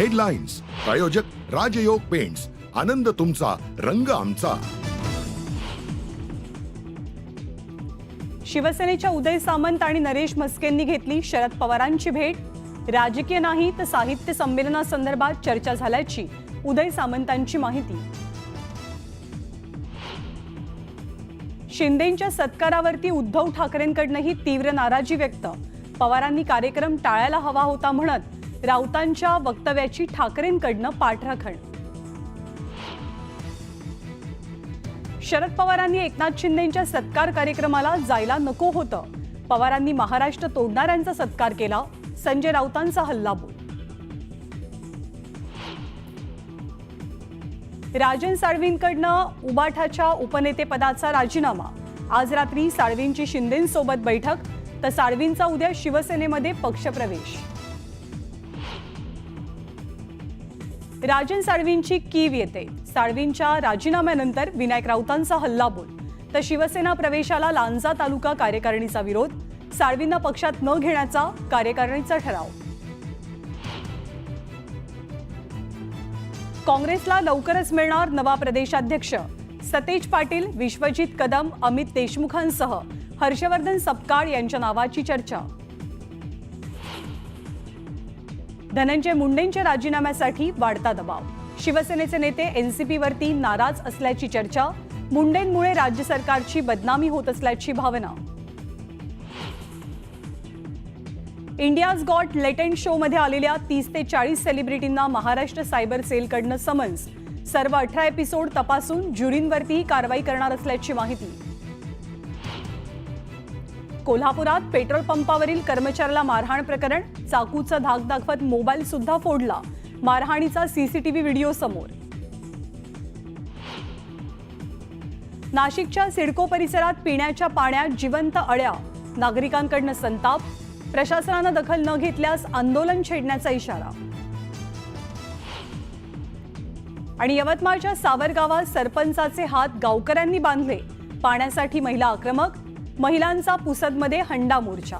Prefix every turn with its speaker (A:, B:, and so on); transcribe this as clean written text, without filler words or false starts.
A: Headlines प्रायोजक राजयोग paints, आनंद तुमचा, रंग आमचा.
B: शिवसेनेच्या उदय सामंत आणि नरेश म्हस्केंनी घेतली शरद पवारांची भेट. राजकीय नाही तर साहित्य संमेलनासंदर्भात चर्चा झाल्याची उदय सामंतांची माहिती. शिंदेंच्या सत्कारावरती उद्धव ठाकरेंकडूनही तीव्र नाराजी व्यक्त. पवारांनी कार्यक्रम टाळायला हवा होता म्हणत राऊतांच्या वक्तव्याची ठाकरेंकडून पाठराखण. शरद पवारांनी एकनाथ शिंदेंच्या सत्कार कार्यक्रमाला जायला नको होतं. पवारांनी महाराष्ट्र तोडणाऱ्यांचा सत्कार केला. संजय राऊतांचा हल्लाबोल. राजन साळवींकडनं उबाठाच्या उपनेतेपदाचा राजीनामा. आज रात्री साळवींची शिंदेंसोबत बैठक तर साळवींचा उद्या शिवसेनेमध्ये पक्षप्रवेश. राजन साळवींची कीव येते. साळवींच्या राजीनाम्यानंतर विनायक राऊतांचा हल्लाबोल तर शिवसेना प्रवेशाला लांजा तालुका कार्यकारिणीचा विरोध. साळवींना पक्षात न घेण्याचा कार्यकारिणीचा ठराव. काँग्रेसला लवकरच मिळणार नवा प्रदेशाध्यक्ष. सतेज पाटील, विश्वजित कदम, अमित देशमुखांसह हर्षवर्धन सपकाळ यांच्या नावाची चर्चा. धनंजय मुंडेंच्या राजीनाम्यासाठी वाढता दबाव. शिवसेनेचे नेते एनसीपीवरती नाराज असल्याची चर्चा. मुंडेंमुळे राज्य सरकारची बदनामी होत असल्याची भावना. इंडियाज गॉट लेटेंट शो मध्ये आलेल्या 30 ते 40 सेलिब्रिटींना महाराष्ट्र सायबर सेलकडनं समन्स. सर्व 18 एपिसोड तपासून ज्युरींवरतीही कारवाई करणार असल्याची माहिती. कोल्हापुरात पेट्रोल पंपावरील कर्मचाऱ्याला मारहाण प्रकरण. चाकूचा धाक दाखवत मोबाईल सुद्धा फोडला. मारहाणीचा सीसीटीव्ही व्हिडिओ समोर. नाशिकच्या सिडको परिसरात पिण्याच्या पाण्यात जिवंत अळ्या. नागरिकांकडून संताप. प्रशासनानं दखल न घेतल्यास आंदोलन छेडण्याचा इशारा. आणि यवतमाळच्या सावरगावात सरपंचाचे हात गावकऱ्यांनी बांधले. पाण्यासाठी महिला आक्रमक. महिलांचा पुसदमध्ये हंडा मोर्चा.